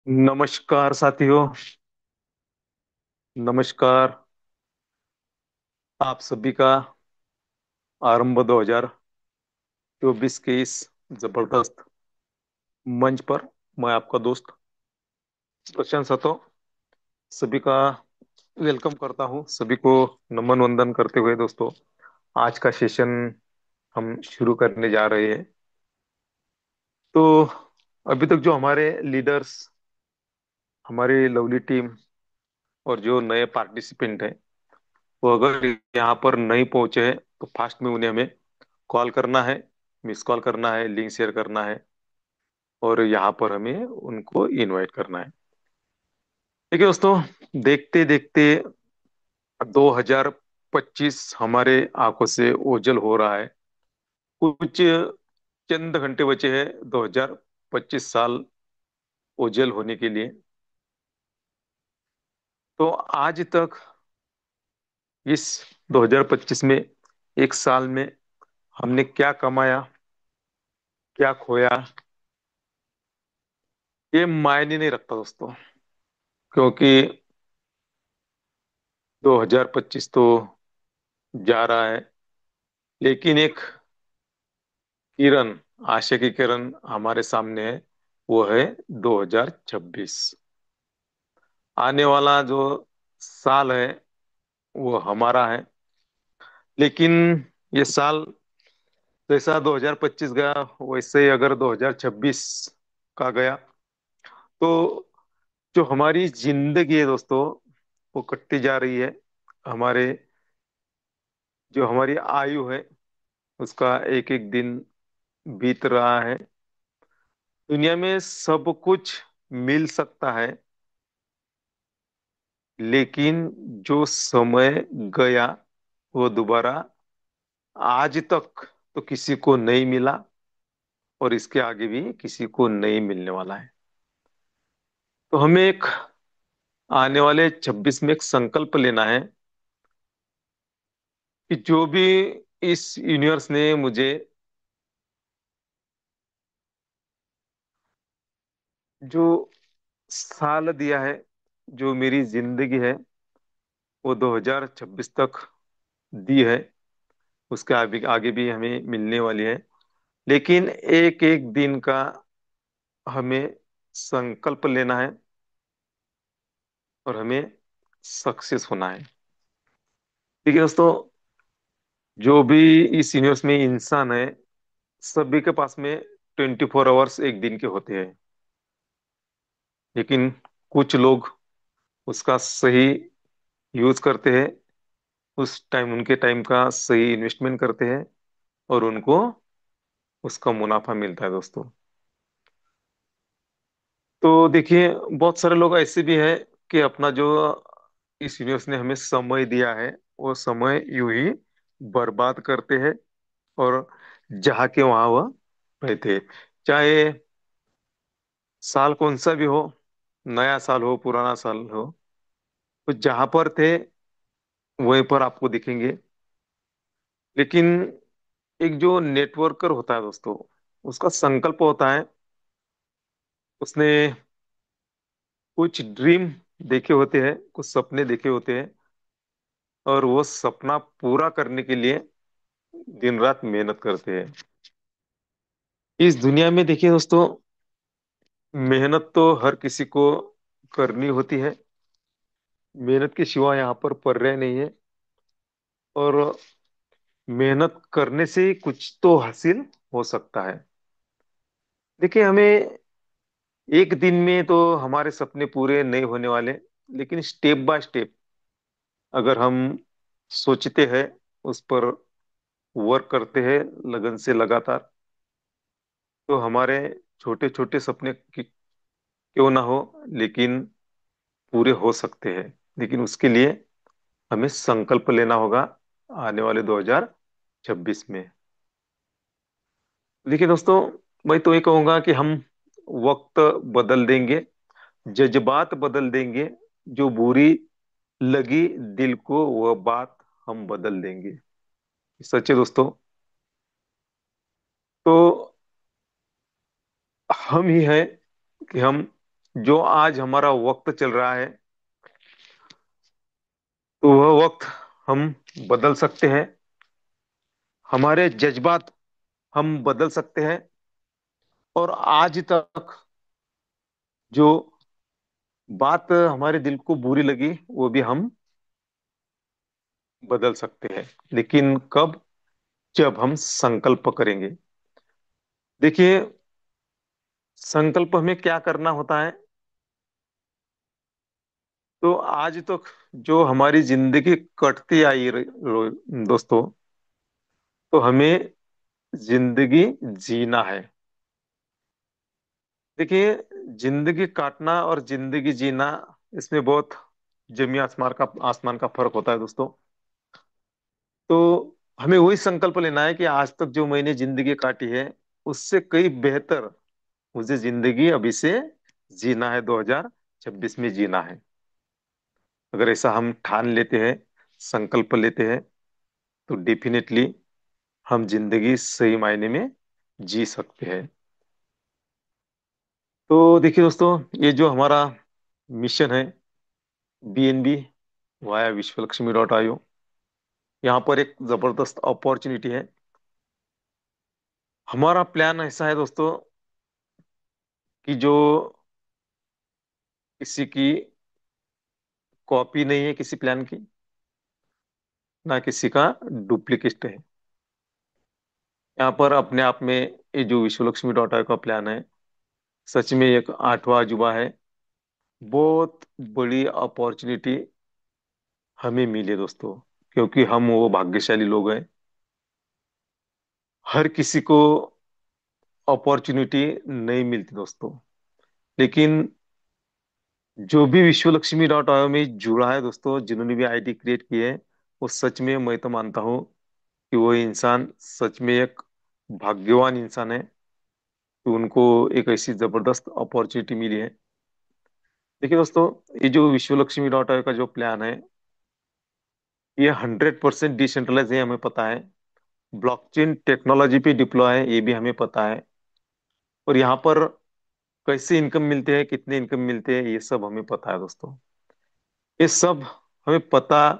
नमस्कार साथियों। नमस्कार। आप सभी का आरंभ 2024 के इस जबरदस्त मंच पर मैं आपका दोस्त प्रशांत सातो सभी का वेलकम करता हूं। सभी को नमन वंदन करते हुए दोस्तों, आज का सेशन हम शुरू करने जा रहे हैं। तो अभी तक जो हमारे लीडर्स, हमारी लवली टीम और जो नए पार्टिसिपेंट हैं, वो अगर यहाँ पर नहीं पहुंचे हैं तो फास्ट में उन्हें हमें कॉल करना है, मिस कॉल करना है, लिंक शेयर करना है और यहाँ पर हमें उनको इनवाइट करना है। देखिए दोस्तों, देखते देखते 2025 हमारे आंखों से ओझल हो रहा है। कुछ चंद घंटे बचे हैं 2025 साल ओझल होने के लिए। तो आज तक इस 2025 में, एक साल में हमने क्या कमाया, क्या खोया, ये मायने नहीं रखता दोस्तों। क्योंकि 2025 तो जा रहा है, लेकिन एक किरण, आशा की किरण हमारे सामने है। वो है 2026। आने वाला जो साल है वो हमारा है। लेकिन ये साल जैसा 2025 गया, वैसे ही अगर 2026 का गया तो जो हमारी जिंदगी है दोस्तों, वो कटती जा रही है। हमारे जो हमारी आयु है उसका एक एक दिन बीत रहा है। दुनिया में सब कुछ मिल सकता है, लेकिन जो समय गया वो दोबारा आज तक तो किसी को नहीं मिला और इसके आगे भी किसी को नहीं मिलने वाला है। तो हमें एक आने वाले 26 में एक संकल्प लेना है कि जो भी इस यूनिवर्स ने मुझे जो साल दिया है, जो मेरी जिंदगी है, वो 2026 तक दी है। उसके आगे आगे भी हमें मिलने वाली है। लेकिन एक एक दिन का हमें संकल्प लेना है और हमें सक्सेस होना है। ठीक है दोस्तों, जो भी इस यूनिवर्स में इंसान है, सभी के पास में 24 आवर्स एक दिन के होते हैं। लेकिन कुछ लोग उसका सही यूज करते हैं, उस टाइम उनके टाइम का सही इन्वेस्टमेंट करते हैं और उनको उसका मुनाफा मिलता है दोस्तों। तो देखिए, बहुत सारे लोग ऐसे भी हैं कि अपना जो इस यूनिवर्स ने हमें समय दिया है, वो समय यूं ही बर्बाद करते हैं और जहाँ के वहां वह रहते हैं। चाहे साल कौन सा भी हो, नया साल हो, पुराना साल हो, तो जहां पर थे वहीं पर आपको दिखेंगे। लेकिन एक जो नेटवर्कर होता है दोस्तों, उसका संकल्प होता है, उसने कुछ ड्रीम देखे होते हैं, कुछ सपने देखे होते हैं और वो सपना पूरा करने के लिए दिन रात मेहनत करते हैं। इस दुनिया में देखिए दोस्तों, मेहनत तो हर किसी को करनी होती है। मेहनत के सिवा यहाँ पर पर्याय नहीं है। और मेहनत करने से ही कुछ तो हासिल हो सकता है। देखिए, हमें एक दिन में तो हमारे सपने पूरे नहीं होने वाले, लेकिन स्टेप बाय स्टेप अगर हम सोचते हैं, उस पर वर्क करते हैं लगन से लगातार, तो हमारे छोटे छोटे सपने क्यों ना हो, लेकिन पूरे हो सकते हैं। लेकिन उसके लिए हमें संकल्प लेना होगा आने वाले 2026 में। देखिए दोस्तों, मैं तो ये कहूंगा कि हम वक्त बदल देंगे, जज्बात बदल देंगे, जो बुरी लगी दिल को वह बात हम बदल देंगे। सच है दोस्तों। तो हम ही हैं कि हम जो आज हमारा वक्त चल रहा है, तो वह वक्त हम बदल सकते हैं। हमारे जज्बात हम बदल सकते हैं। और आज तक जो बात हमारे दिल को बुरी लगी, वो भी हम बदल सकते हैं। लेकिन कब? जब हम संकल्प करेंगे। देखिए, संकल्प हमें क्या करना होता है? तो आज तक जो हमारी जिंदगी कटती आई दोस्तों, तो हमें जिंदगी जीना है। देखिए, जिंदगी काटना और जिंदगी जीना, इसमें बहुत जमीन आसमान का फर्क होता है दोस्तों। तो हमें वही संकल्प लेना है कि आज तक जो मैंने जिंदगी काटी है, उससे कई बेहतर मुझे जिंदगी अभी से जीना है, 2026 में जीना है। अगर ऐसा हम ठान लेते हैं, संकल्प लेते हैं, तो डेफिनेटली हम जिंदगी सही मायने में जी सकते हैं। तो देखिए दोस्तों, ये जो हमारा मिशन है, BNB वाया विश्वलक्ष्मी.io, यहाँ पर एक जबरदस्त अपॉर्चुनिटी है। हमारा प्लान ऐसा है दोस्तों कि जो किसी की कॉपी नहीं है किसी प्लान की, ना किसी का डुप्लीकेट है। यहाँ पर अपने आप में ये जो विश्वलक्ष्मी.io का प्लान है, सच में एक आठवां अजूबा है। बहुत बड़ी अपॉर्चुनिटी हमें मिली दोस्तों, क्योंकि हम वो भाग्यशाली लोग हैं। हर किसी को अपॉर्चुनिटी नहीं मिलती दोस्तों। लेकिन जो भी विश्वलक्ष्मी.io में जुड़ा है दोस्तों, जिन्होंने भी आईडी क्रिएट की है, वो सच में, मैं तो मानता हूँ कि वो इंसान सच में एक भाग्यवान इंसान है, कि उनको एक ऐसी जबरदस्त अपॉर्चुनिटी मिली है। देखिए दोस्तों, ये जो विश्वलक्ष्मी.io का जो प्लान है, ये 100% डिसेंट्रलाइज है, हमें पता है। ब्लॉकचेन टेक्नोलॉजी पे डिप्लॉय है, ये भी हमें पता है। और यहाँ पर कैसे इनकम मिलते हैं, कितने इनकम मिलते हैं, ये सब हमें पता है दोस्तों। ये सब हमें पता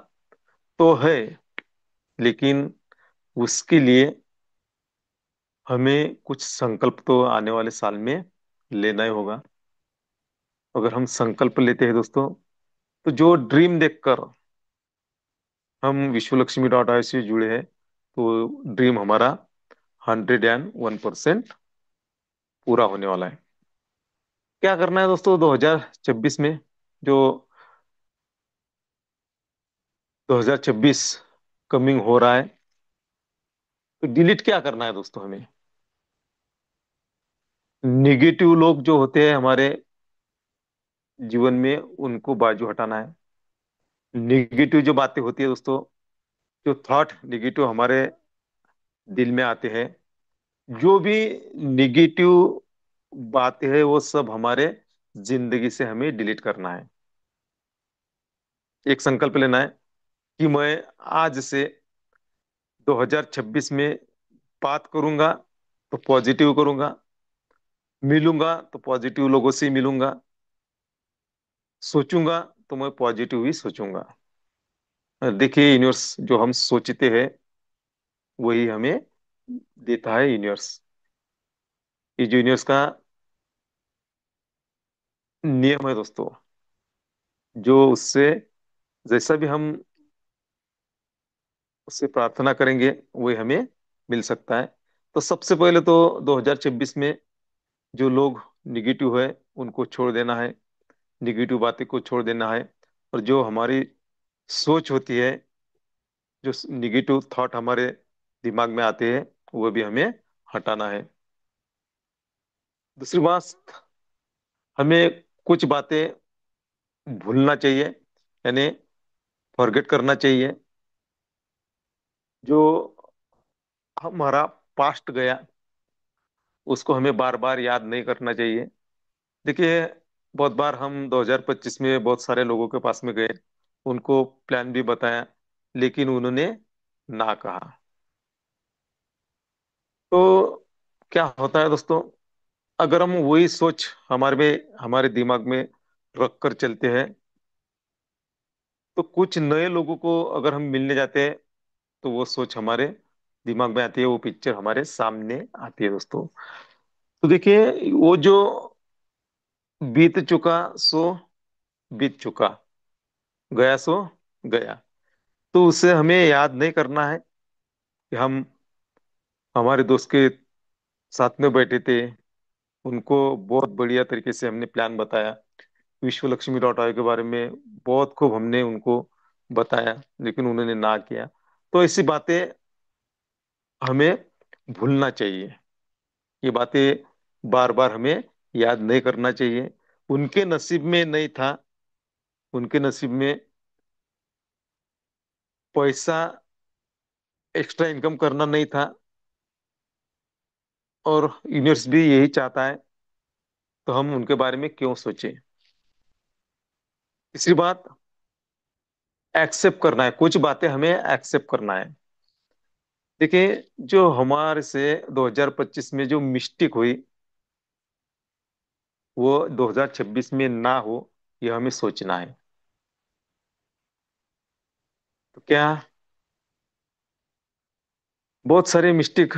तो है, लेकिन उसके लिए हमें कुछ संकल्प तो आने वाले साल में लेना ही होगा। अगर हम संकल्प लेते हैं दोस्तों, तो जो ड्रीम देखकर हम विश्वलक्ष्मी.io से जुड़े हैं, तो ड्रीम हमारा 101% पूरा होने वाला है। क्या करना है दोस्तों 2026 में? जो 2026 कमिंग हो रहा है, तो डिलीट क्या करना है दोस्तों हमें? निगेटिव लोग जो होते हैं हमारे जीवन में, उनको बाजू हटाना है। निगेटिव जो बातें होती है दोस्तों, जो थॉट निगेटिव हमारे दिल में आते हैं, जो भी निगेटिव बातें है, वो सब हमारे जिंदगी से हमें डिलीट करना है। एक संकल्प लेना है कि मैं आज से 2026 में बात करूंगा तो पॉजिटिव करूंगा, मिलूंगा तो पॉजिटिव लोगों से ही मिलूंगा, सोचूंगा तो मैं पॉजिटिव ही सोचूंगा। देखिए, यूनिवर्स जो हम सोचते हैं, वही हमें देता है यूनिवर्स। ये जो यूनिवर्स का नियम है दोस्तों, जो उससे जैसा भी हम उससे प्रार्थना करेंगे, वही हमें मिल सकता है। तो सबसे पहले तो 2026 में जो लोग निगेटिव है, उनको छोड़ देना है। निगेटिव बातें को छोड़ देना है। और जो हमारी सोच होती है, जो निगेटिव थॉट हमारे दिमाग में आते हैं, वो भी हमें हटाना है। दूसरी बात, हमें कुछ बातें भूलना चाहिए, यानी फॉरगेट करना चाहिए। जो हमारा पास्ट गया, उसको हमें बार बार याद नहीं करना चाहिए। देखिए, बहुत बार हम 2025 में बहुत सारे लोगों के पास में गए, उनको प्लान भी बताया, लेकिन उन्होंने ना कहा। तो क्या होता है दोस्तों, अगर हम वही सोच हमारे दिमाग में रख कर चलते हैं, तो कुछ नए लोगों को अगर हम मिलने जाते हैं, तो वो सोच हमारे दिमाग में आती है, वो पिक्चर हमारे सामने आती है दोस्तों। तो देखिए, वो जो बीत चुका सो बीत चुका, गया सो गया, तो उसे हमें याद नहीं करना है कि हम हमारे दोस्त के साथ में बैठे थे, उनको बहुत बढ़िया तरीके से हमने प्लान बताया, विश्व लक्ष्मी डॉट आई के बारे में बहुत खूब हमने उनको बताया, लेकिन उन्होंने ना किया। तो ऐसी बातें हमें भूलना चाहिए, ये बातें बार बार हमें याद नहीं करना चाहिए। उनके नसीब में नहीं था, उनके नसीब में पैसा एक्स्ट्रा इनकम करना नहीं था, और यूनिवर्स भी यही चाहता है, तो हम उनके बारे में क्यों सोचें। तीसरी बात, एक्सेप्ट करना है, कुछ बातें हमें एक्सेप्ट करना है। देखिए, जो हमारे से 2025 में जो मिस्टेक हुई, वो 2026 में ना हो, ये हमें सोचना है। तो क्या, बहुत सारे मिस्टेक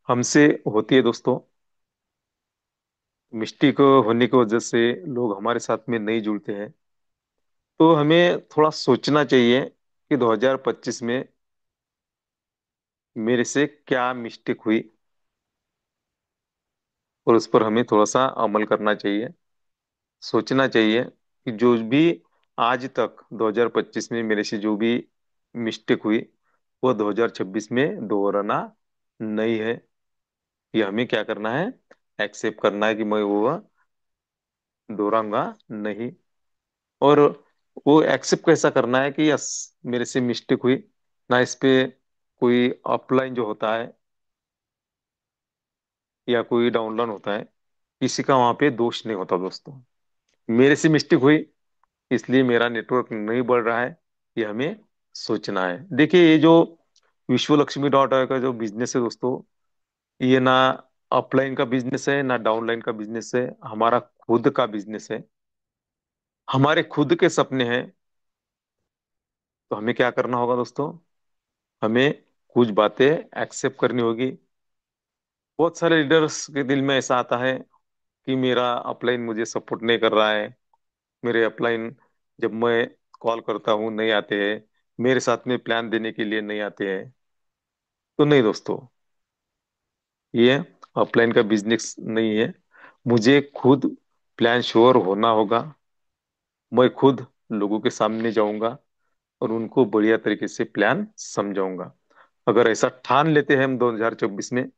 हमसे होती है दोस्तों। मिस्टेक होने की वजह से लोग हमारे साथ में नहीं जुड़ते हैं। तो हमें थोड़ा सोचना चाहिए कि 2025 में मेरे से क्या मिस्टेक हुई, और उस पर हमें थोड़ा सा अमल करना चाहिए। सोचना चाहिए कि जो भी आज तक 2025 में मेरे से जो भी मिस्टेक हुई, वो 2026 में दोहराना नहीं है। ये हमें क्या करना है, एक्सेप्ट करना है कि मैं वो दोहराऊंगा नहीं। और वो एक्सेप्ट कैसा करना है कि यस, मेरे से मिस्टेक हुई ना, इस पे कोई अपलाइन जो होता है या कोई डाउनलाइन होता है, किसी का वहां पे दोष नहीं होता दोस्तों। मेरे से मिस्टेक हुई, इसलिए मेरा नेटवर्क नहीं बढ़ रहा है, ये हमें सोचना है। देखिए, ये जो विश्व लक्ष्मी डॉट का जो बिजनेस है दोस्तों, ये ना अपलाइन का बिजनेस है ना डाउनलाइन का बिजनेस है, हमारा खुद का बिजनेस है, हमारे खुद के सपने हैं। तो हमें क्या करना होगा दोस्तों, हमें कुछ बातें एक्सेप्ट करनी होगी। बहुत सारे लीडर्स के दिल में ऐसा आता है कि मेरा अपलाइन मुझे सपोर्ट नहीं कर रहा है, मेरे अपलाइन जब मैं कॉल करता हूँ नहीं आते हैं, मेरे साथ में प्लान देने के लिए नहीं आते हैं। तो नहीं दोस्तों, ये अपलाइन का बिजनेस नहीं है। मुझे खुद प्लान श्योर होना होगा, मैं खुद लोगों के सामने जाऊंगा और उनको बढ़िया तरीके से प्लान समझाऊंगा। अगर ऐसा ठान लेते हैं हम 2024 में,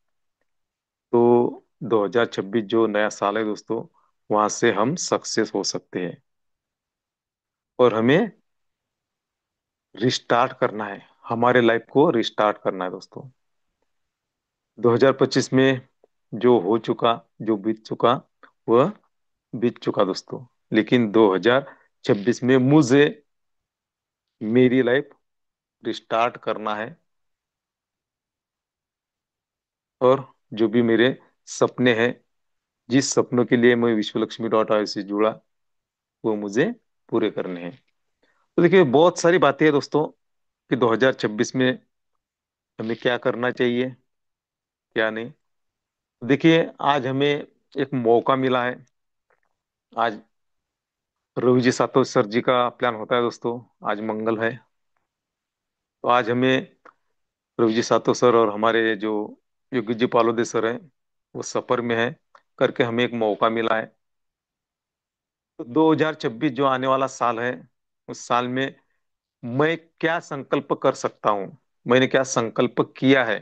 तो 2026 जो नया साल है दोस्तों, वहां से हम सक्सेस हो सकते हैं। और हमें रिस्टार्ट करना है, हमारे लाइफ को रिस्टार्ट करना है दोस्तों। 2025 में जो हो चुका, जो बीत चुका, वह बीत चुका दोस्तों। लेकिन 2026 में मुझे मेरी लाइफ रिस्टार्ट करना है, और जो भी मेरे सपने हैं, जिस सपनों के लिए मैं विश्व लक्ष्मी डॉट आई से जुड़ा, वो मुझे पूरे करने हैं। तो देखिए, बहुत सारी बातें हैं दोस्तों कि 2026 में हमें क्या करना चाहिए, क्या नहीं। देखिए, आज हमें एक मौका मिला है। आज रवि जी सातो सर जी का प्लान होता है दोस्तों, आज मंगल है। तो आज हमें रवि जी सातो सर और हमारे जो योगी जी पालोदे सर हैं, वो सफर में है, करके हमें एक मौका मिला है। तो 2026 जो आने वाला साल है, उस साल में मैं क्या संकल्प कर सकता हूँ, मैंने क्या संकल्प किया है,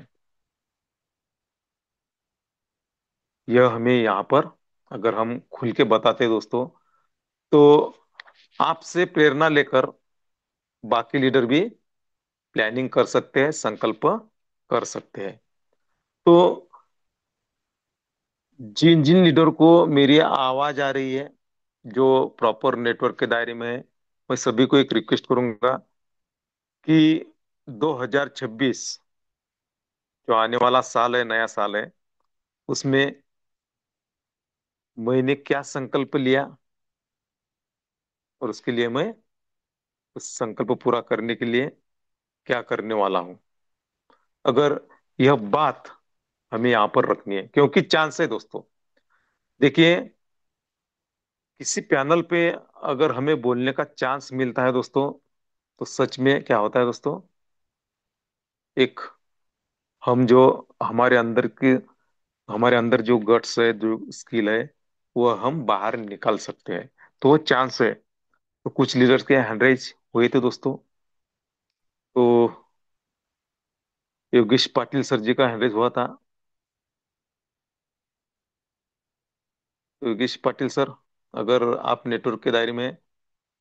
यह हमें यहाँ पर अगर हम खुल के बताते हैं दोस्तों, तो आपसे प्रेरणा लेकर बाकी लीडर भी प्लानिंग कर सकते हैं, संकल्प कर सकते हैं। तो जिन जिन लीडर को मेरी आवाज आ रही है, जो प्रॉपर नेटवर्क के दायरे में है, मैं सभी को एक रिक्वेस्ट करूंगा कि 2026 जो आने वाला साल है, नया साल है, उसमें मैंने क्या संकल्प लिया और उसके लिए मैं उस संकल्प पूरा करने के लिए क्या करने वाला हूँ। अगर यह बात हमें यहाँ पर रखनी है, क्योंकि चांस है दोस्तों। देखिए, किसी पैनल पे अगर हमें बोलने का चांस मिलता है दोस्तों, तो सच में क्या होता है दोस्तों, एक हम जो हमारे अंदर की हमारे अंदर जो गट्स है, जो स्किल है, वो हम बाहर निकाल सकते हैं। तो वो चांस है। तो कुछ लीडर्स के हैंडराइज हुए थे दोस्तों। तो योगेश पाटिल सर जी का हैंडराइज हुआ था। तो योगेश पाटिल सर, अगर आप नेटवर्क के दायरे में हैं,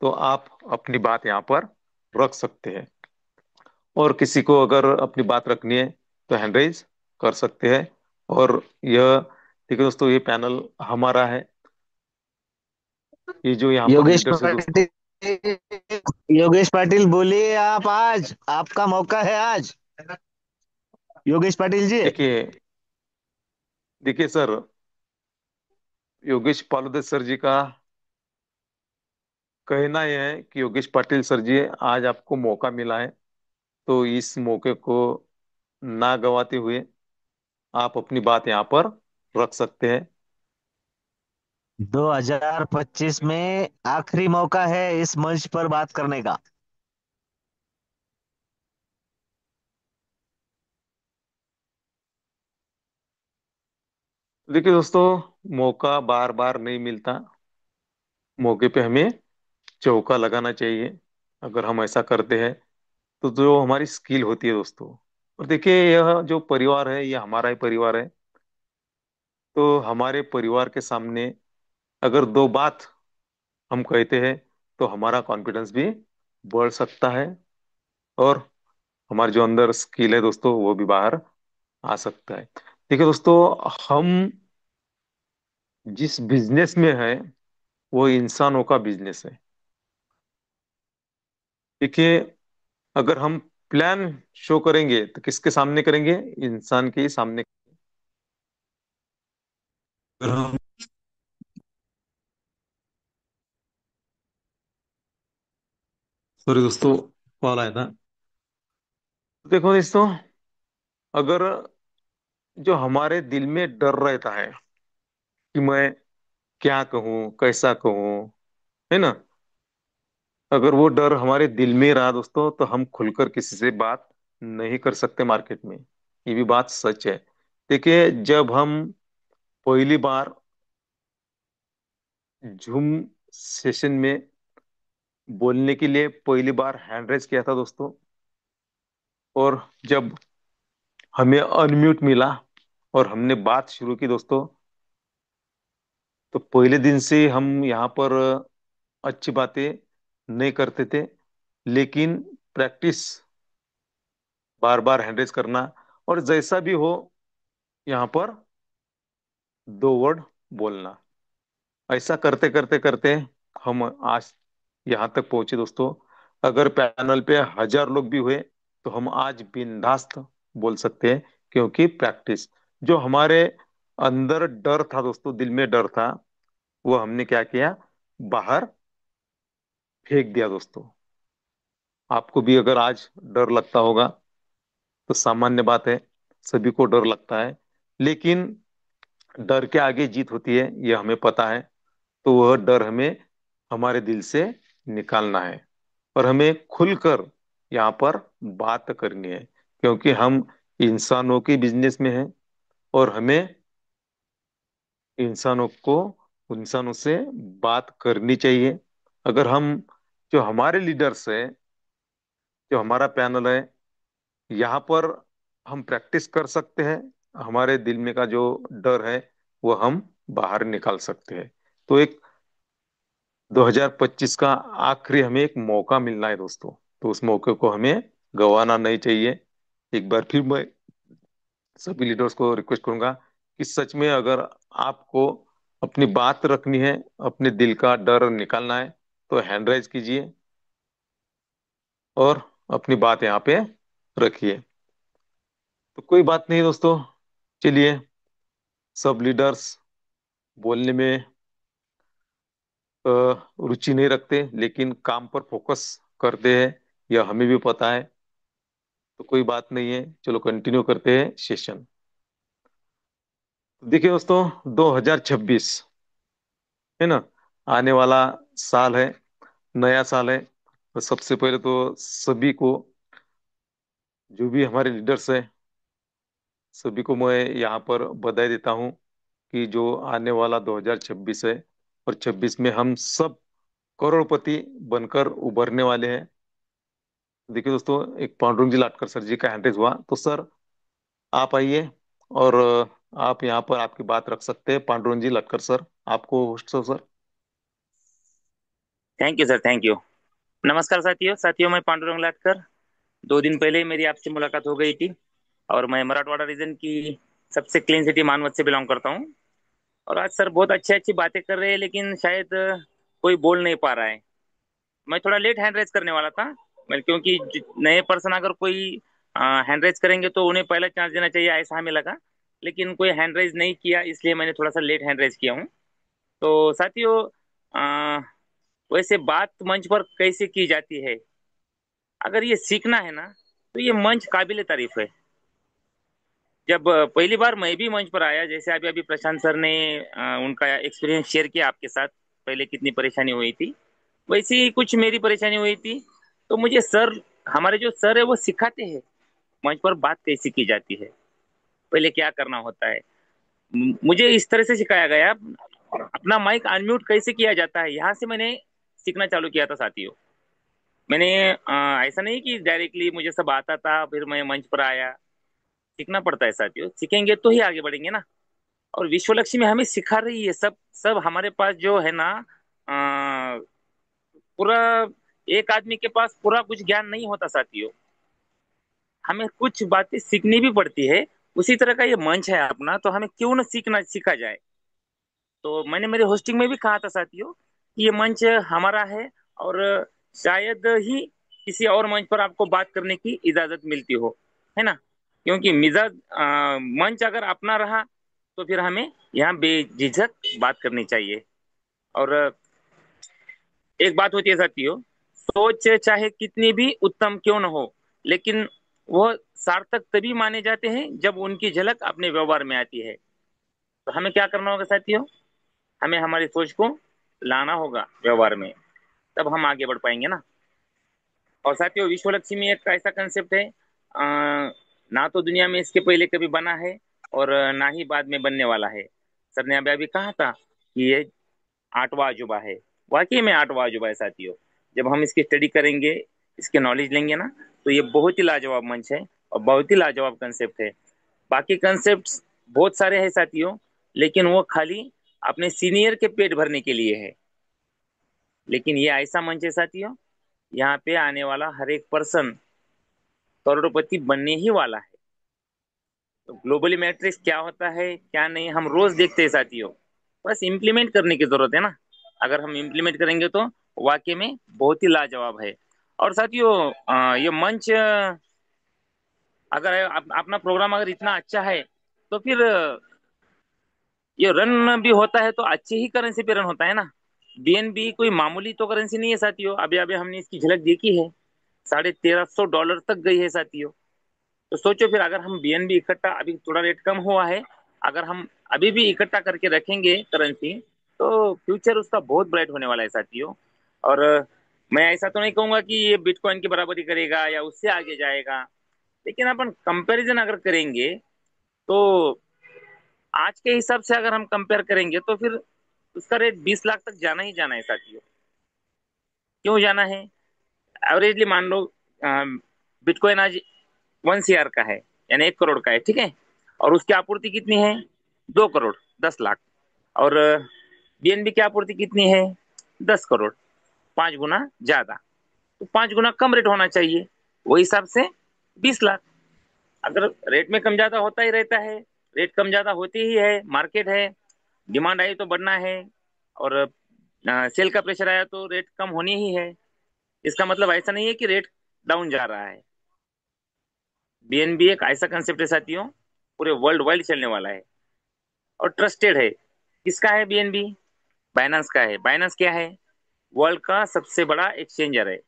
तो आप अपनी बात यहाँ पर रख सकते हैं। और किसी को अगर अपनी बात रखनी है तो हैंड रेज कर सकते हैं। और यह, ठीक है दोस्तों, ये पैनल हमारा है। ये जो यहाँ पर योगेश लीडर्स है दोस्तों। पाटिल, योगेश पाटिल बोलिए, आप आज आपका मौका है आज। योगेश पाटिल जी। देखिए, देखिए सर, योगेश पालुदे सर जी का कहना यह है कि योगेश पाटिल सर जी, आज आपको मौका मिला है, तो इस मौके को ना गवाते हुए आप अपनी बात यहाँ पर रख सकते हैं। 2025 में आखिरी मौका है इस मंच पर बात करने का। देखिए दोस्तों, मौका बार बार नहीं मिलता। मौके पे हमें चौका लगाना चाहिए। अगर हम ऐसा करते हैं तो जो हमारी स्किल होती है दोस्तों, और देखिए, यह जो परिवार है, यह हमारा ही परिवार है। तो हमारे परिवार के सामने अगर दो बात हम कहते हैं, तो हमारा कॉन्फिडेंस भी बढ़ सकता है। और हमारे जो अंदर स्किल है दोस्तों, वो भी बाहर आ सकता है। देखिए दोस्तों, हम जिस बिजनेस में है, वो इंसानों का बिजनेस है। देखिए, अगर हम प्लान शो करेंगे तो किसके सामने करेंगे? इंसान के ही सामने। अगर हम, सॉरी दोस्तों, कॉल आया था। देखो दोस्तों, अगर जो हमारे दिल में डर रहता है कि मैं क्या कहूँ, कैसा कहूँ, है ना, अगर वो डर हमारे दिल में रहा दोस्तों, तो हम खुलकर किसी से बात नहीं कर सकते मार्केट में। ये भी बात सच है। देखिए, जब हम पहली बार जूम सेशन में बोलने के लिए पहली बार हैंड रेज किया था दोस्तों, और जब हमें अनम्यूट मिला और हमने बात शुरू की दोस्तों, तो पहले दिन से हम यहाँ पर अच्छी बातें नहीं करते थे। लेकिन प्रैक्टिस, बार बार हैंड रेज करना, और जैसा भी हो, यहाँ पर दो वर्ड बोलना, ऐसा करते करते करते हम आज यहाँ तक पहुंचे दोस्तों। अगर पैनल पे 1,000 लोग भी हुए, तो हम आज बिंदास्त बोल सकते हैं, क्योंकि प्रैक्टिस, जो हमारे अंदर डर था दोस्तों, दिल में डर था, वो हमने क्या किया, बाहर फेंक दिया दोस्तों। आपको भी अगर आज डर लगता होगा, तो सामान्य बात है, सभी को डर लगता है। लेकिन डर के आगे जीत होती है, ये हमें पता है। तो वह डर हमें हमारे दिल से निकालना है, और हमें खुलकर यहाँ पर बात करनी है, क्योंकि हम इंसानों के बिजनेस में हैं। और हमें इंसानों को इंसानों से बात करनी चाहिए। अगर हम, जो हमारे लीडर्स है, जो हमारा पैनल है, यहाँ पर हम प्रैक्टिस कर सकते हैं। हमारे दिल में का जो डर है, वो हम बाहर निकाल सकते हैं। तो एक 2025 का आखिरी हमें एक मौका मिलना है दोस्तों। तो उस मौके को हमें गंवाना नहीं चाहिए। एक बार फिर मैं सभी लीडर्स को रिक्वेस्ट करूंगा कि सच में अगर आपको अपनी बात रखनी है, अपने दिल का डर निकालना है, तो हैंड राइज कीजिए और अपनी बात यहाँ पे रखिए। तो कोई बात नहीं दोस्तों, चलिए, सब लीडर्स बोलने में अ, रुचि नहीं रखते, लेकिन काम पर फोकस करते हैं, यह हमें भी पता है। तो कोई बात नहीं है, चलो कंटिन्यू करते हैं सेशन। देखिए दोस्तों, 2026 है ना, आने वाला साल है, नया साल है। तो सबसे पहले तो सभी को, जो भी हमारे लीडर्स हैं, सभी को मैं यहाँ पर बधाई देता हूँ कि जो आने वाला 2026 है, और 26 में हम सब करोड़पति बनकर उभरने वाले हैं। देखिए दोस्तों, एक पांडुरंग जी लाटकर सर जी का हैंडरेज हुआ, तो सर आप आइए, और आप यहाँ पर आपकी बात रख सकते हैं। पांडुरंग जी लाटकर सर, आपको होस्ट हो sir. Thank you sir, thank you. नमस्कार साथियों साथियों, मैं पांडुरंग लाटकर। 2 दिन पहले ही मेरी आपसे मुलाकात हो गई थी। और मैं मराठवाड़ा रीजन की सबसे क्लीन सिटी मानवत से बिलोंग करता हूँ। और आज सर बहुत अच्छी अच्छी बातें कर रहे हैं, लेकिन शायद कोई बोल नहीं पा रहा है। मैं थोड़ा लेट हैंड रेज करने वाला था। क्योंकि नए पर्सन अगर कोई हैंड रेज करेंगे तो उन्हें पहला चांस देना चाहिए, ऐसा हमें लगा। लेकिन कोई हैंड रेज नहीं किया, इसलिए मैंने थोड़ा सा लेट हैंड रेज किया हूँ। तो साथियों, अ, वैसे बात मंच पर कैसे की जाती है, अगर ये सीखना है ना, तो ये मंच काबिले तारीफ है। जब पहली बार मैं भी मंच पर आया, जैसे अभी अभी प्रशांत सर ने उनका एक्सपीरियंस शेयर किया आपके साथ, पहले कितनी परेशानी हुई थी, वैसे ही कुछ मेरी परेशानी हुई थी। तो मुझे सर, हमारे जो सर है वो सिखाते हैं मंच पर बात कैसे की जाती है, पहले क्या करना होता है। मुझे इस तरह से सिखाया गया, अपना माइक अनम्यूट कैसे किया जाता है, यहाँ से मैंने सीखना चालू किया था साथियों। मैंने ऐसा नहीं कि डायरेक्टली मुझे सब आता था फिर मैं मंच पर आया। सीखना पड़ता है साथियों, सीखेंगे तो ही आगे बढ़ेंगे ना। और विश्व लक्ष्मी हमें सिखा रही है, सब सब हमारे पास जो है ना, पूरा एक आदमी के पास पूरा कुछ ज्ञान नहीं होता साथियों। हमें कुछ बातें सीखनी भी पड़ती है। उसी तरह का ये मंच है अपना, तो हमें क्यों ना सीखना सीखा जाए। तो मैंने मेरे होस्टिंग में भी कहा था साथियों कि ये मंच हमारा है, और शायद ही किसी और मंच पर आपको बात करने की इजाजत मिलती हो, है ना। क्योंकि मिजाज मंच अगर अपना रहा, तो फिर हमें यहाँ बेझिझक बात करनी चाहिए। और एक बात होती है साथियों, सोच चाहे कितनी भी उत्तम क्यों न हो, लेकिन वह सार्थक तभी माने जाते हैं जब उनकी झलक अपने व्यवहार में आती है। तो हमें क्या करना होगा साथियों, हमें हमारी सोच को लाना होगा व्यवहार में, तब हम आगे बढ़ पाएंगे ना। और साथियों, विश्व लक्ष्मी एक ऐसा कंसेप्ट है, ना तो दुनिया में इसके पहले कभी बना है, और ना ही बाद में बनने वाला है। सर ने अभी अभी कहा था कि ये 8वां अजूबा है। वाकई में 8वां अजूबा है साथियों। जब हम इसकी स्टडी करेंगे, इसके नॉलेज लेंगे ना, तो ये बहुत ही लाजवाब मंच है और बहुत ही लाजवाब कंसेप्ट है। बाकी कंसेप्ट बहुत सारे हैं साथियों, लेकिन वो खाली अपने सीनियर के पेट भरने के लिए है। लेकिन ये ऐसा मंच है साथियों, यहाँ पे आने वाला हर एक पर्सन करोड़पति बनने ही वाला है। तो ग्लोबली मैट्रिक्स क्या होता है क्या नहीं, हम रोज देखते हैं साथियों। बस इम्प्लीमेंट करने की जरूरत है ना। अगर हम इम्प्लीमेंट करेंगे तो वाकई में बहुत ही लाजवाब है। और साथियों, ये मंच अगर अपना प्रोग्राम अगर इतना अच्छा है, तो फिर ये रन भी होता है तो अच्छी ही करेंसी पे रन होता है ना। बीएनबी कोई मामूली तो करेंसी नहीं है साथियों। अभी अभी हमने इसकी झलक देखी है, $1350 तक गई है साथियों। तो सोचो फिर, अगर हम बीएनबी इकट्ठा, अभी थोड़ा रेट कम हुआ है, अगर हम अभी भी इकट्ठा करके रखेंगे करेंसी, तो फ्यूचर उसका बहुत ब्राइट होने वाला है साथियों। और मैं ऐसा तो नहीं कहूंगा कि ये बिटकॉइन की बराबरी करेगा या उससे आगे जाएगा, लेकिन अपन कंपैरिजन अगर करेंगे, तो आज के हिसाब से अगर हम कंपेयर करेंगे, तो फिर उसका रेट 20 लाख तक जाना ही जाना है साथियों। क्यों जाना है? एवरेजली मान लो बिटकॉइन आज 1 CR का है, यानी 1 करोड़ का है, ठीक है। और उसकी आपूर्ति कितनी है? 2 करोड़ 10 लाख। और बीएनबी की आपूर्ति कितनी है? 10 करोड़, 5 गुना ज्यादा। तो 5 गुना कम रेट होना चाहिए, वो हिसाब से 20 लाख। अगर रेट में कम ज्यादा होता ही रहता है, रेट कम ज्यादा होती ही है, मार्केट है, डिमांड आई तो बढ़ना है, और सेल का प्रेशर आया तो रेट कम होनी ही है। इसका मतलब ऐसा नहीं है कि रेट डाउन जा रहा है। बीएनबी एक ऐसा कंसेप्ट है साथियों, पूरे वर्ल्ड वाइड चलने वाला है और ट्रस्टेड है। किसका है बीएनबी? बाइनांस का है। बाइनांस क्या है? वर्ल्ड का सबसे बड़ा एक्सचेंजर है।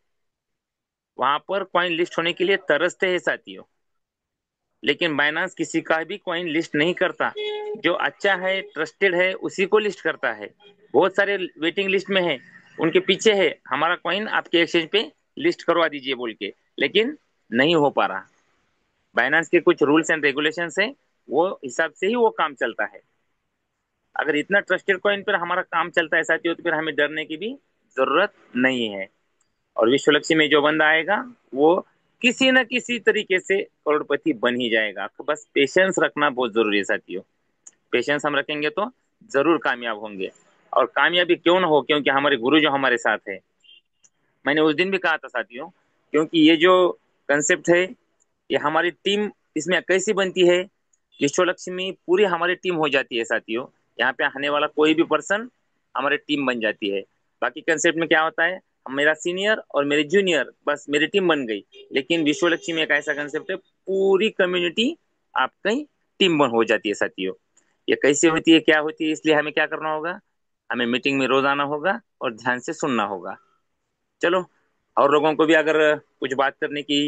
वहां पर कॉइन लिस्ट होने के लिए तरसते हैं साथियों, लेकिन बाइनांस किसी का भी कॉइन लिस्ट नहीं करता। जो अच्छा है, ट्रस्टेड है, उसी को लिस्ट करता है। बहुत सारे वेटिंग लिस्ट में है, उनके पीछे है हमारा कॉइन आपके एक्सचेंज पे लिस्ट करवा दीजिए बोल के, लेकिन नहीं हो पा रहा। बाइनांस के कुछ रूल्स एंड रेगुलेशंस है, वो हिसाब से ही वो काम चलता है। अगर इतना ट्रस्टेड कॉइन पर हमारा काम चलता है साथियों, तो फिर हमें डरने की भी जरूरत नहीं है। और विश्व लक्ष्मी में जो बंदा आएगा, वो किसी न किसी तरीके से करोड़पति बन ही जाएगा। आपको बस पेशेंस रखना बहुत जरूरी है साथियों। पेशेंस हम रखेंगे तो जरूर कामयाब होंगे। और कामयाबी क्यों ना हो, क्योंकि हमारे गुरु जो हमारे साथ है। मैंने उस दिन भी कहा था साथियों, क्योंकि ये जो कंसेप्ट है, ये हमारी टीम इसमें कैसी बनती है, विश्व लक्ष्मी पूरी हमारी टीम हो जाती है साथियों। यहाँ पे आने वाला कोई भी पर्सन हमारी टीम बन जाती है। बाकी कंसेप्ट में क्या होता है, मेरा सीनियर और मेरे जूनियर, बस मेरी टीम बन गई। लेकिन विश्व लक्ष्मी में एक ऐसा कंसेप्ट है, पूरी कम्युनिटी आपकी टीम बन हो जाती है साथियों। ये कैसे होती है, क्या होती है, इसलिए हमें क्या करना होगा, हमें मीटिंग में रोज आना होगा और ध्यान से सुनना होगा। चलो, और लोगों को भी अगर कुछ बात करने की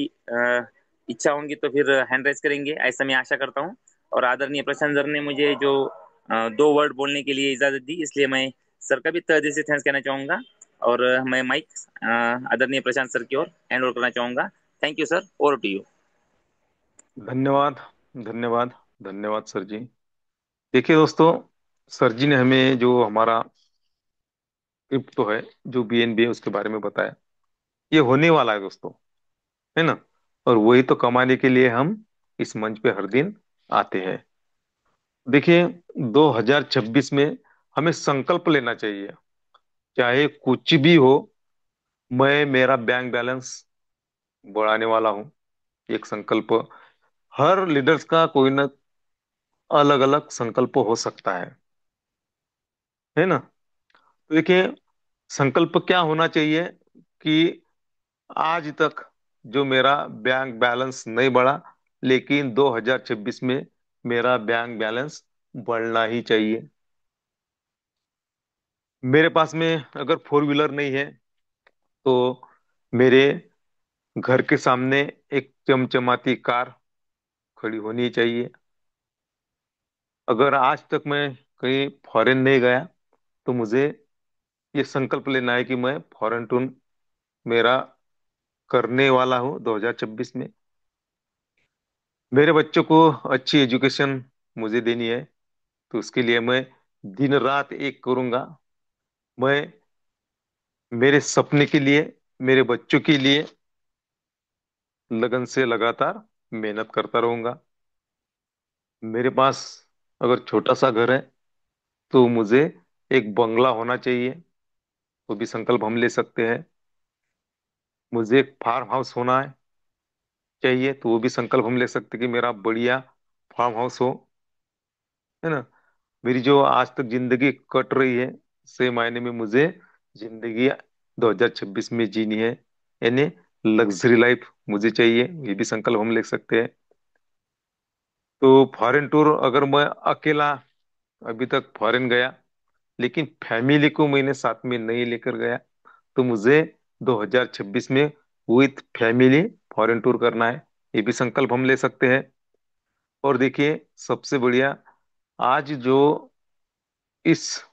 इच्छा होंगी तो फिर हैंड राइज करेंगे, ऐसा मैं आशा करता हूँ। और आदरणीय प्रशांत सर ने मुझे जो 2 वर्ड बोलने के लिए इजाजत दी, इसलिए मैं सर का भी तहे दिल से थैंक्स कहना चाहूंगा। और मैं माइक आदरणीय प्रशांत सर की ओर हैंड ओवर करना चाहूंगा। Thank you sir, over to you. धन्यवाद, धन्यवाद, धन्यवाद सर जी। देखिए दोस्तों, सर जी ने हमें जो हमारा क्रिप्टो है, जो बीएनबी है, उसके बारे में बताया। ये होने वाला है दोस्तों, है ना। और वही तो कमाने के लिए हम इस मंच पे हर दिन आते हैं। देखिए, 2026 में हमें संकल्प लेना चाहिए, चाहे कुछ भी हो। मैं मेरा बैंक बैलेंस बढ़ाने वाला हूँ, एक संकल्प। हर लीडर्स का कोई ना अलग अलग संकल्प हो सकता है ना। तो देखिए, संकल्प क्या होना चाहिए कि आज तक जो मेरा बैंक बैलेंस नहीं बढ़ा, लेकिन 2026 में मेरा बैंक बैलेंस बढ़ना ही चाहिए। मेरे पास में अगर फोर व्हीलर नहीं है, तो मेरे घर के सामने एक चमचमाती कार खड़ी होनी चाहिए। अगर आज तक मैं कहीं फॉरेन नहीं गया, तो मुझे ये संकल्प लेना है कि मैं फॉरेन टूर मेरा करने वाला हूँ 2026 में। मेरे बच्चों को अच्छी एजुकेशन मुझे देनी है, तो उसके लिए मैं दिन रात एक करूंगा। मैं मेरे सपने के लिए, मेरे बच्चों के लिए लगन से लगातार मेहनत करता रहूंगा। मेरे पास अगर छोटा सा घर है, तो मुझे एक बंगला होना चाहिए, वो भी संकल्प हम ले सकते हैं। मुझे एक फार्म हाउस होना है चाहिए, तो वो भी संकल्प हम ले सकते हैं कि मेरा बढ़िया फार्म हाउस हो, है ना। मेरी जो आज तक जिंदगी कट रही है, से मायने में मुझे जिंदगी 2026 में जीनी है, यानी लग्जरी लाइफ मुझे चाहिए, ये भी संकल्प हम ले सकते हैं। तो फॉरेन टूर, अगर मैं अकेला अभी तक फॉरेन गया, लेकिन फैमिली को मैंने साथ में नहीं लेकर गया, तो मुझे 2026 में विथ फैमिली फॉरेन टूर करना है, ये भी संकल्प हम ले सकते हैं। और देखिए, सबसे बढ़िया, आज जो इस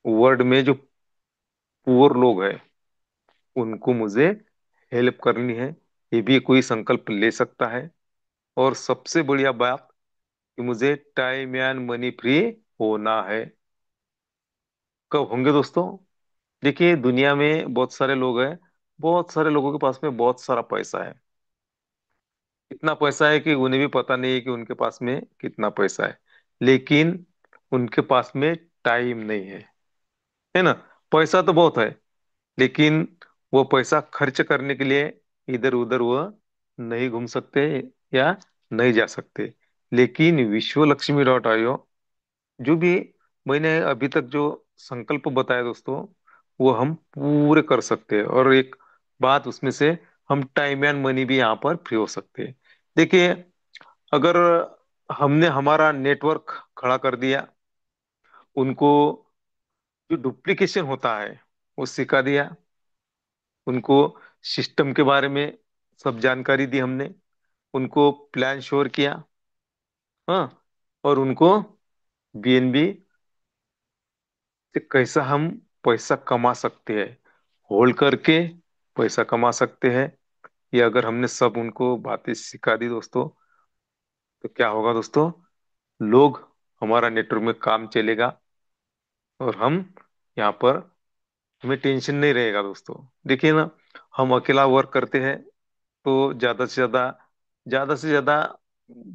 वर्ल्ड में जो पुअर लोग हैं, उनको मुझे हेल्प करनी है, ये भी कोई संकल्प ले सकता है। और सबसे बढ़िया बात कि मुझे टाइम एंड मनी फ्री होना है। कब होंगे दोस्तों? देखिए, दुनिया में बहुत सारे लोग हैं, बहुत सारे लोगों के पास में बहुत सारा पैसा है। इतना पैसा है कि उन्हें भी पता नहीं है कि उनके पास में कितना पैसा है, लेकिन उनके पास में टाइम नहीं है ना। पैसा तो बहुत है, लेकिन वो पैसा खर्च करने के लिए इधर उधर वो नहीं घूम सकते या नहीं जा सकते। लेकिन विश्वलक्ष्मी.io, जो भी मैंने अभी तक जो संकल्प बताया दोस्तों, वो हम पूरे कर सकते हैं। और एक बात उसमें से, हम टाइम एंड मनी भी यहाँ पर फ्री हो सकते हैं। देखिए, अगर हमने हमारा नेटवर्क खड़ा कर दिया, उनको जो डुप्लीकेशन होता है वो सिखा दिया। उनको सिस्टम के बारे में सब जानकारी दी हमने। उनको प्लान श्योर किया। हाँ। और उनको बीएनबी से कैसा हम पैसा कमा सकते हैं, होल्ड करके पैसा कमा सकते हैं। ये अगर हमने सब उनको बातें सिखा दी दोस्तों, तो क्या होगा दोस्तों? लोग, हमारा नेटवर्क में काम चलेगा, और हम यहाँ पर, हमें टेंशन नहीं रहेगा दोस्तों। देखिए ना, हम अकेला वर्क करते हैं तो ज्यादा से ज्यादा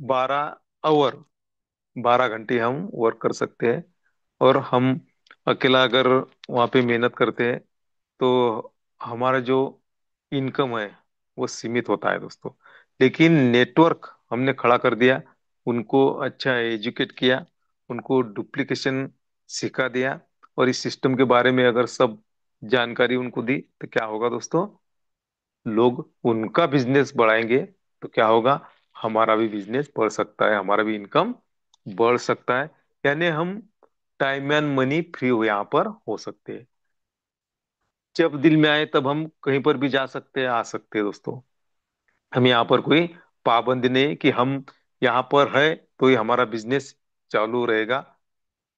12 आवर, 12 घंटे हम वर्क कर सकते हैं। और हम अकेला अगर वहाँ पे मेहनत करते हैं तो हमारा जो इनकम है वो सीमित होता है दोस्तों। लेकिन नेटवर्क हमने खड़ा कर दिया, उनको अच्छा एजुकेट किया, उनको डुप्लीकेशन सिखा दिया, और इस सिस्टम के बारे में अगर सब जानकारी उनको दी, तो क्या होगा दोस्तों? लोग उनका बिजनेस बढ़ाएंगे, तो क्या होगा? हमारा भी बिजनेस बढ़ सकता है, हमारा भी इनकम बढ़ सकता है। यानी हम टाइम एंड मनी फ्री हो यहाँ पर हो सकते हैं। जब दिल में आए तब हम कहीं पर भी जा सकते हैं, आ सकते हैं दोस्तों। हम यहाँ पर कोई पाबंदी नहीं कि हम यहाँ पर है तो ही हमारा बिजनेस चालू रहेगा,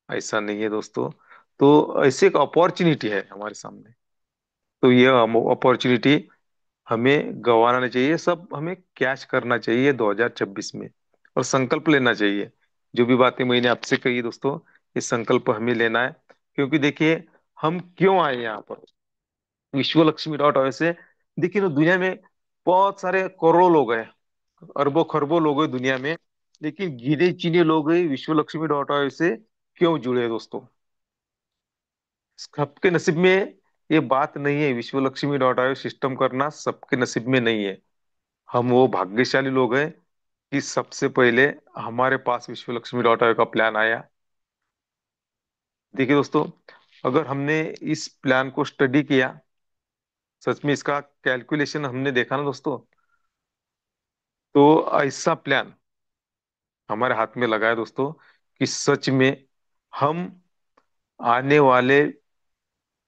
ऐसा नहीं है दोस्तों। तो ऐसे एक अपॉर्चुनिटी है हमारे सामने। तो ये अपॉर्चुनिटी हमें गंवाना नहीं चाहिए, सब हमें कैच करना चाहिए 2026 में, और संकल्प लेना चाहिए। जो भी बातें मैंने आपसे कही दोस्तों, ये संकल्प हमें लेना है। क्योंकि देखिए, हम क्यों आए यहाँ पर? विश्व लक्ष्मी डॉट ओर से, देखिए ना, दुनिया में बहुत सारे करोड़ों लोग हैं, अरबों खरबों लोग हैं दुनिया में। लेकिन गिने चुने लोग हैं विश्व लक्ष्मी डॉट ओर से क्यों जुड़े हैं दोस्तों? सबके नसीब में ये बात नहीं है, विश्व लक्ष्मी डॉट आयो सिस्टम करना सबके नसीब में नहीं है। हम वो भाग्यशाली लोग हैं कि सबसे पहले हमारे पास विश्व लक्ष्मी डॉट आयो का प्लान आया। देखिए दोस्तों, अगर हमने इस प्लान को स्टडी किया, सच में इसका कैलकुलेशन हमने देखा ना दोस्तों, तो ऐसा प्लान हमारे हाथ में लगा है दोस्तों कि सच में हम आने वाले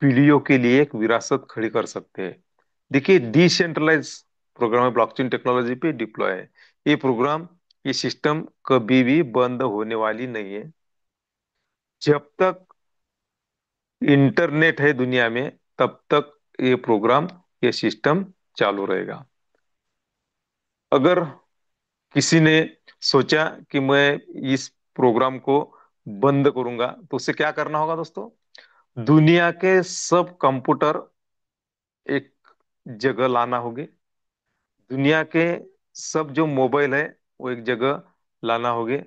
पीढ़ियों के लिए एक विरासत खड़ी कर सकते हैं। देखिए, डिसेंट्रलाइज प्रोग्राम है, ब्लॉकचेन टेक्नोलॉजी पे डिप्लॉय है। ये प्रोग्राम, ये सिस्टम कभी भी बंद होने वाली नहीं है। जब तक इंटरनेट है दुनिया में, तब तक ये प्रोग्राम, ये सिस्टम चालू रहेगा। अगर किसी ने सोचा कि मैं इस प्रोग्राम को बंद करूंगा, तो उसे क्या करना होगा दोस्तों? दुनिया के सब कंप्यूटर एक जगह लाना होगे, दुनिया के सब जो मोबाइल है वो एक जगह लाना होगे।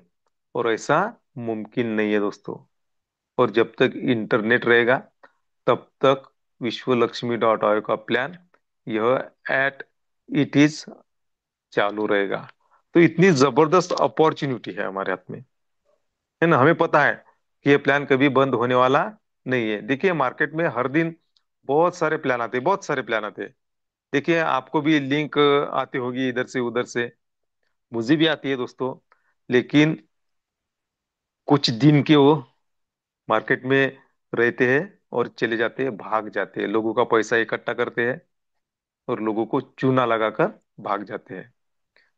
और ऐसा मुमकिन नहीं है दोस्तों। और जब तक इंटरनेट रहेगा, तब तक विश्व लक्ष्मी डॉट ऑर्ग का प्लान, यह एट इट इज चालू रहेगा। तो इतनी जबरदस्त अपॉर्चुनिटी है हमारे हाथ में, है ना? हमें पता है कि ये प्लान कभी बंद होने वाला नहीं है। देखिए, मार्केट में हर दिन बहुत सारे प्लान आते हैं, बहुत सारे प्लान आते हैं। देखिए, आपको भी लिंक आती होगी इधर से उधर से, मुझे भी आती है दोस्तों। लेकिन कुछ दिन के वो मार्केट में रहते हैं और चले जाते हैं, भाग जाते हैं, लोगों का पैसा इकट्ठा करते हैं और लोगों को चूना लगाकर भाग जाते हैं।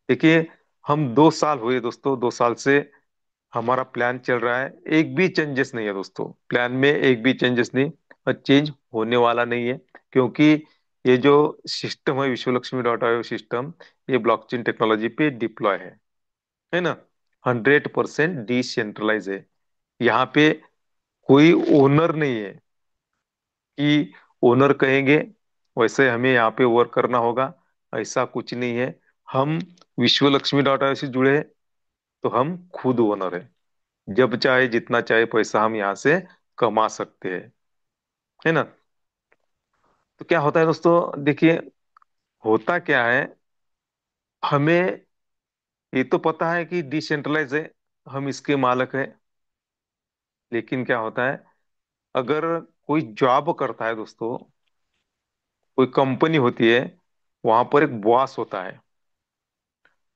देखिए, हम 2 साल हुए दोस्तों, 2 साल से हमारा प्लान चल रहा है, एक भी चेंजेस नहीं है दोस्तों, प्लान में एक भी चेंजेस नहीं, और चेंज होने वाला नहीं है। क्योंकि ये जो सिस्टम है, विश्व लक्ष्मी डॉट आयो सिस्टम, ये ब्लॉकचेन टेक्नोलॉजी पे डिप्लॉय है ना? 100% डिसेंट्रलाइज है। यहाँ पे कोई ओनर नहीं है कि ओनर कहेंगे वैसे हमें यहाँ पे वर्क करना होगा, ऐसा कुछ नहीं है। हम विश्व लक्ष्मी डॉट आयो से जुड़े हैं, तो हम खुद ओनर है। जब चाहे जितना चाहे पैसा हम यहाँ से कमा सकते हैं, है ना? तो क्या होता है दोस्तों, देखिए, होता क्या है, हमें ये तो पता है कि डिसेंट्रलाइज है, हम इसके मालिक है। लेकिन क्या होता है, अगर कोई जॉब करता है दोस्तों, कोई कंपनी होती है, वहां पर एक बॉस होता है।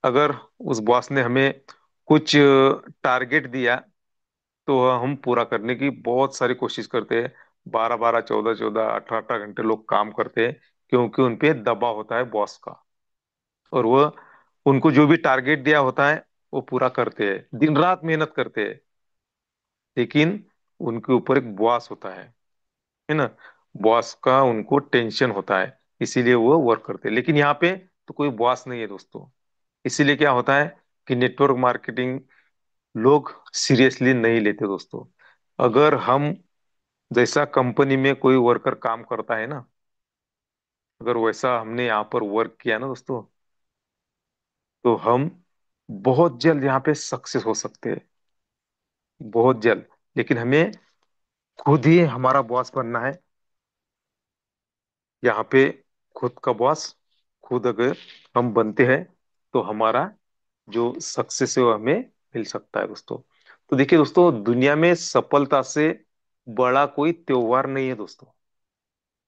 अगर उस बॉस ने हमें कुछ टारगेट दिया, तो हम पूरा करने की बहुत सारी कोशिश करते हैं। 12 12, 14 14, 18 18 घंटे लोग काम करते हैं, क्योंकि उन पे दबाव होता है बॉस का। और वो उनको जो भी टारगेट दिया होता है वो पूरा करते हैं, दिन रात मेहनत करते हैं। लेकिन उनके ऊपर एक बॉस होता है ना। बॉस का उनको टेंशन होता है, इसीलिए वो वर्क करते हैं। लेकिन यहाँ पे तो कोई बॉस नहीं है दोस्तों। इसीलिए क्या होता है कि नेटवर्क मार्केटिंग लोग सीरियसली नहीं लेते दोस्तों। अगर हम जैसा कंपनी में कोई वर्कर काम करता है ना, अगर वैसा हमने यहाँ पर वर्क किया ना दोस्तों, तो हम बहुत जल्द यहाँ पे सक्सेस हो सकते हैं, बहुत जल्द। लेकिन हमें खुद ही हमारा बॉस बनना है यहाँ पे। खुद का बॉस खुद अगर हम बनते हैं, तो हमारा जो सक्सेस है वो हमें मिल सकता है दोस्तों। तो देखिए दोस्तों, दुनिया में सफलता से बड़ा कोई त्योहार नहीं है दोस्तों।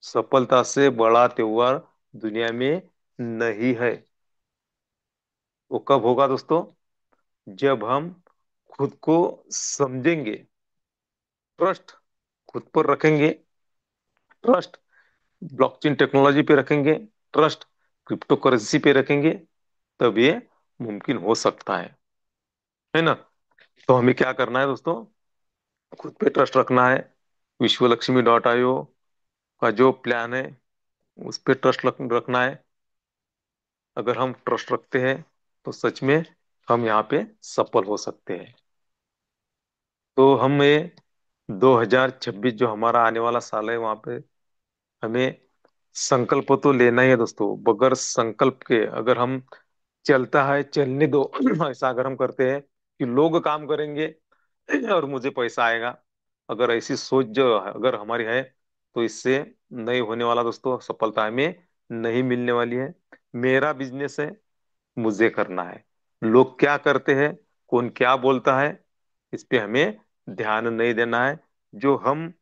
सफलता से बड़ा त्योहार दुनिया में नहीं है। वो कब होगा दोस्तों? जब हम खुद को समझेंगे, ट्रस्ट खुद पर रखेंगे, ट्रस्ट ब्लॉकचेन टेक्नोलॉजी पे रखेंगे, ट्रस्ट क्रिप्टो करेंसी पे रखेंगे, तब ये मुमकिन हो सकता है ना। तो हमें क्या करना है दोस्तों? खुद पे ट्रस्ट रखना है। विश्वलक्ष्मी.io का जो प्लान है उस पे ट्रस्ट रखना है। अगर हम ट्रस्ट रखते हैं तो सच में हम यहाँ पे सफल हो सकते हैं। तो हम ये 2026 जो हमारा आने वाला साल है, वहां पे हमें संकल्प तो लेना ही है दोस्तों। बगैर संकल्प के अगर हम चलता है चलने दो ऐसा अगर हम करते हैं कि लोग काम करेंगे और मुझे पैसा आएगा, अगर ऐसी सोच जो अगर हमारी है, तो इससे नहीं होने वाला दोस्तों। सफलता हमें नहीं मिलने वाली है। मेरा बिजनेस है, मुझे करना है। लोग क्या करते हैं, कौन क्या बोलता है, इस पे हमें ध्यान नहीं देना है। जो हम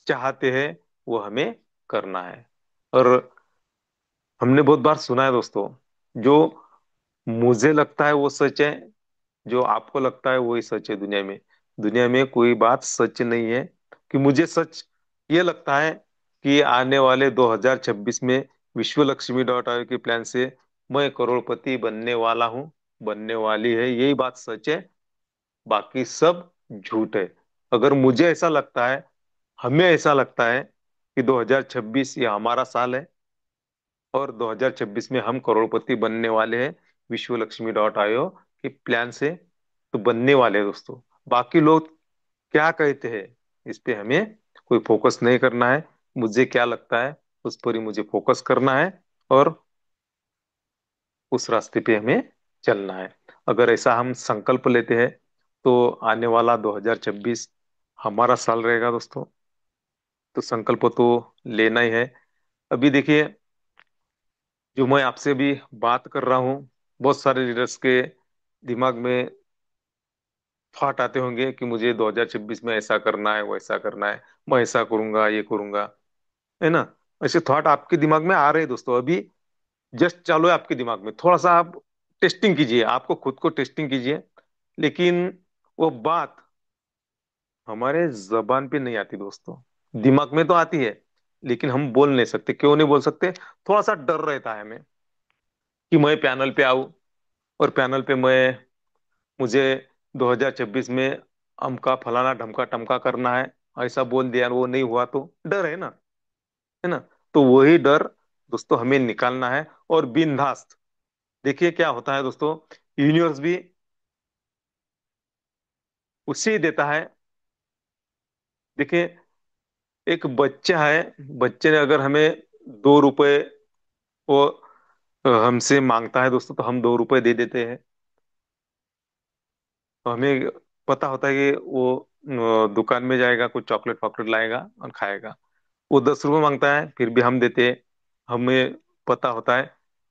चाहते हैं वो हमें करना है। और हमने बहुत बार सुना है दोस्तों, जो मुझे लगता है वो सच है, जो आपको लगता है वही सच है। दुनिया में, दुनिया में कोई बात सच नहीं है। कि मुझे सच ये लगता है कि आने वाले 2026 में विश्वलक्ष्मी.io के प्लान से मैं करोड़पति बनने वाला हूँ, बनने वाली है, यही बात सच है। बाकी सब झूठ है। अगर मुझे ऐसा लगता है, हमें ऐसा लगता है कि 2026 ये हमारा साल है और 2026 में हम करोड़पति बनने वाले हैं विश्वलक्ष्मी.io के प्लान से, तो बनने वाले हैं दोस्तों। बाकी लोग क्या कहते हैं इस पे हमें कोई फोकस नहीं करना है। मुझे क्या लगता है उस पर ही मुझे फोकस करना है, और उस रास्ते पे हमें चलना है। अगर ऐसा हम संकल्प लेते हैं, तो आने वाला 2026 हमारा साल रहेगा दोस्तों। तो संकल्प तो लेना ही है। अभी देखिए, जो मैं आपसे भी बात कर रहा हूँ, बहुत सारे लीडर्स के दिमाग में थॉट आते होंगे कि मुझे 2026 में ऐसा करना है, वैसा करना है, मैं ऐसा करूंगा, ये करूंगा, है ना। ऐसे थॉट आपके दिमाग में आ रहे हैं दोस्तों। अभी जस्ट चालू है आपके दिमाग में। थोड़ा सा आप टेस्टिंग कीजिए, आपको खुद को टेस्टिंग कीजिए। लेकिन वो बात हमारे जबान पे नहीं आती दोस्तों। दिमाग में तो आती है, लेकिन हम बोल नहीं सकते। क्यों नहीं बोल सकते? थोड़ा सा डर रहता है हमें कि मैं पैनल पे आऊं, और पैनल पे मुझे 2026 में अमका फलाना ढमका टमका करना है, ऐसा बोल दिया, वो नहीं हुआ तो डर है ना। तो वही डर दोस्तों हमें निकालना है, और बिंदास। देखिए क्या होता है दोस्तों, यूनिवर्स भी उसे देता है। देखिए, एक बच्चा है, बच्चे ने अगर हमें 2 रुपए वो हमसे मांगता है दोस्तों, तो हम 2 रुपए दे देते हैं। तो हमें पता होता है कि वो दुकान में जाएगा, कुछ चॉकलेट वॉकलेट लाएगा और खाएगा। वो 10 रुपए मांगता है, फिर भी हम देते हैं। हमें पता होता है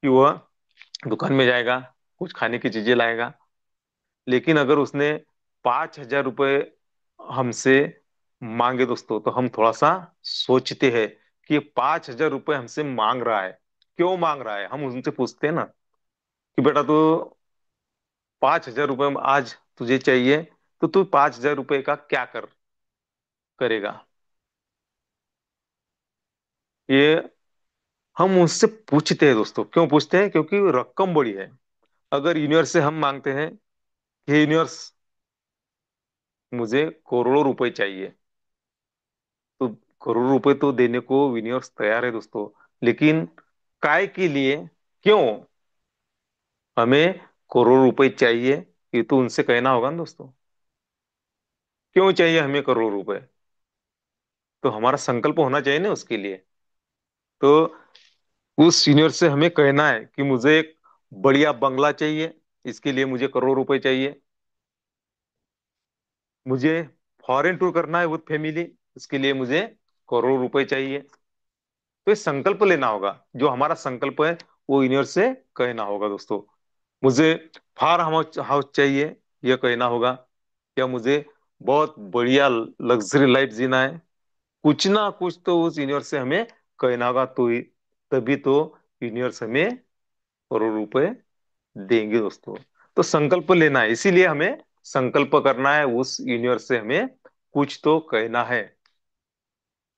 कि वह दुकान में जाएगा, कुछ खाने की चीजें लाएगा। लेकिन अगर उसने 5,000 रुपए हमसे मांगे दोस्तों, तो हम थोड़ा सा सोचते हैं कि ये 5,000 रुपए हमसे मांग रहा है, क्यों मांग रहा है। हम उनसे पूछते हैं ना कि बेटा, तू 5,000 रुपये आज तुझे चाहिए, तो तू 5,000 रुपए का क्या करेगा? ये हम उससे पूछते हैं दोस्तों। क्यों पूछते हैं? क्योंकि रकम बड़ी है। अगर यूनिवर्स से हम मांगते हैं कि यूनिवर्स, मुझे करोड़ों रुपए चाहिए, तो करोड़ों रुपए तो देने को यूनिवर्स तैयार है दोस्तों। लेकिन काय के लिए? क्यों हमें करोड़ों रुपए चाहिए? ये तो उनसे कहना होगा ना दोस्तों। क्यों चाहिए हमें करोड़ों रुपए? तो हमारा संकल्प होना चाहिए ना उसके लिए। तो उस यूनिवर्स से हमें कहना है कि मुझे एक बढ़िया बंगला चाहिए, इसके लिए मुझे करोड़ रुपए चाहिए। मुझे फॉरेन टूर करना है विद फैमिली, इसके लिए मुझे करोड़ रुपए चाहिए। तो ये संकल्प लेना होगा। जो हमारा संकल्प है वो यूनिवर्स से कहना होगा दोस्तों। मुझे फार्म हाउस हाउस चाहिए, यह कहना होगा। या मुझे बहुत बढ़िया लग्जरी लाइफ जीना है, कुछ ना कुछ तो उस यूनिवर्स से हमें कहना होगा। तभी तो यूनिवर्स हमें करोड़ रुपए देंगे दोस्तों। तो संकल्प लेना है, इसीलिए हमें संकल्प करना है। उस यूनिवर्स से हमें कुछ तो कहना है।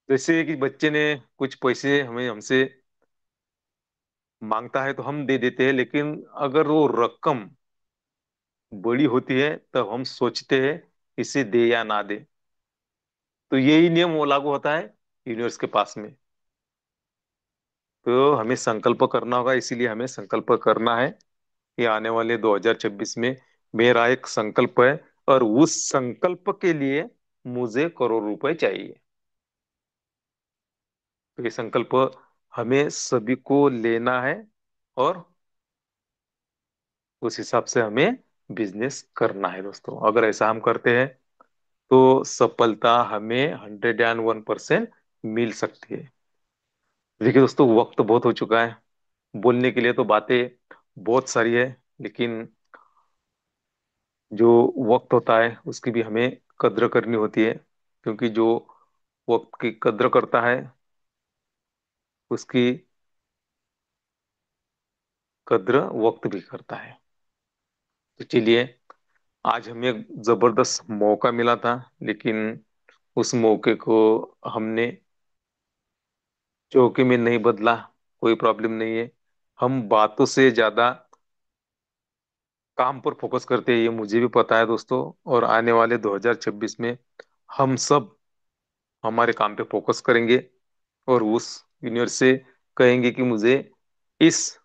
जैसे कि बच्चे ने कुछ पैसे हमें हमसे मांगता है तो हम दे देते हैं, लेकिन अगर वो रकम बड़ी होती है तब हम सोचते हैं इसे दे या ना दे। तो यही नियम वो लागू होता है यूनिवर्स के पास में। तो हमें संकल्प करना होगा, इसीलिए हमें संकल्प करना है। ये आने वाले 2026 में मेरा एक संकल्प है, और उस संकल्प के लिए मुझे करोड़ रुपए चाहिए। तो ये संकल्प हमें सभी को लेना है, और उस हिसाब से हमें बिजनेस करना है दोस्तों। अगर ऐसा हम करते हैं तो सफलता हमें 101% मिल सकती है। देखिए दोस्तों, वक्त बहुत हो चुका है। बोलने के लिए तो बातें बहुत सारी है, लेकिन जो वक्त होता है उसकी भी हमें कद्र करनी होती है। क्योंकि जो वक्त की कद्र करता है उसकी कद्र वक्त भी करता है। तो चलिए, आज हमें एक जबरदस्त मौका मिला था, लेकिन उस मौके को हमने चौके में नहीं बदला। कोई प्रॉब्लम नहीं है। हम बातों से ज्यादा काम पर फोकस करते हैं, ये मुझे भी पता है दोस्तों। और आने वाले 2026 में हम सब हमारे काम पे फोकस करेंगे, और उस यूनिवर्स से कहेंगे कि मुझे इस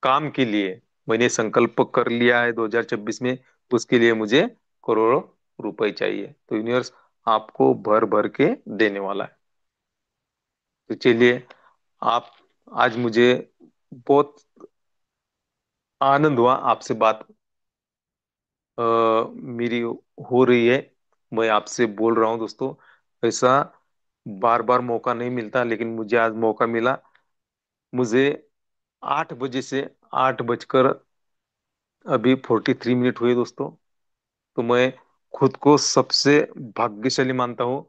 काम के लिए मैंने संकल्प कर लिया है 2026 में, उसके लिए मुझे करोड़ों रुपए चाहिए। तो यूनिवर्स आपको भर भर के देने वाला है। तो चलिए, आप आज मुझे बहुत आनंद हुआ आपसे बात मेरी हो रही है। मैं आपसे बोल रहा हूँ दोस्तों। ऐसा बार बार मौका नहीं मिलता, लेकिन मुझे आज मौका मिला। मुझे 8 बजे से 8 बजकर अभी 43 मिनट हुए दोस्तों। तो मैं खुद को सबसे भाग्यशाली मानता हूँ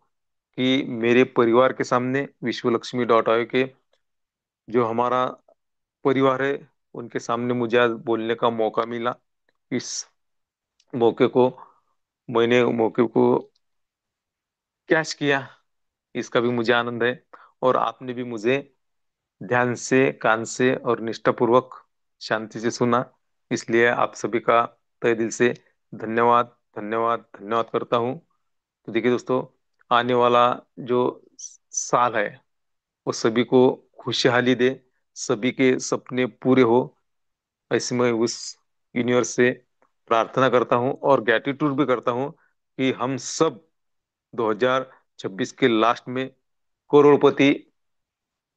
कि मेरे परिवार के सामने विश्वलक्ष्मी के जो हमारा परिवार है उनके सामने मुझे आज बोलने का मौका मिला। इस मौके को मैंने मौके को कैच किया, इसका भी मुझे आनंद है। और आपने भी मुझे ध्यान से, कान से और निष्ठापूर्वक शांति से सुना। इसलिए आप सभी का तहे दिल से धन्यवाद, धन्यवाद, धन्यवाद करता हूँ। तो देखिए दोस्तों, आने वाला जो साल है वो सभी को खुशहाली दे, सभी के सपने पूरे हो, ऐसे मैं उस यूनिवर्स से प्रार्थना करता हूँ और ग्रेटिट्यूड भी करता हूँ कि हम सब 2026 के लास्ट में करोड़पति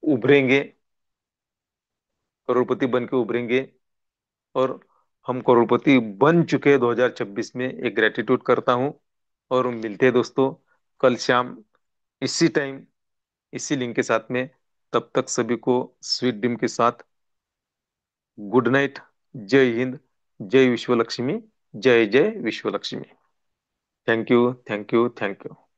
उभरेंगे, करोड़पति बन के उभरेंगे। और हम करोड़पति बन चुके हैं 2026 में, एक ग्रेटिट्यूड करता हूँ। और मिलते हैं दोस्तों कल शाम इसी टाइम, इसी लिंक के साथ में। तब तक सभी को स्वीट ड्रीम के साथ गुड नाइट। जय हिंद, जय विश्वलक्ष्मी, जय जय Vishwalakshmi. Thank you, thank you, thank you.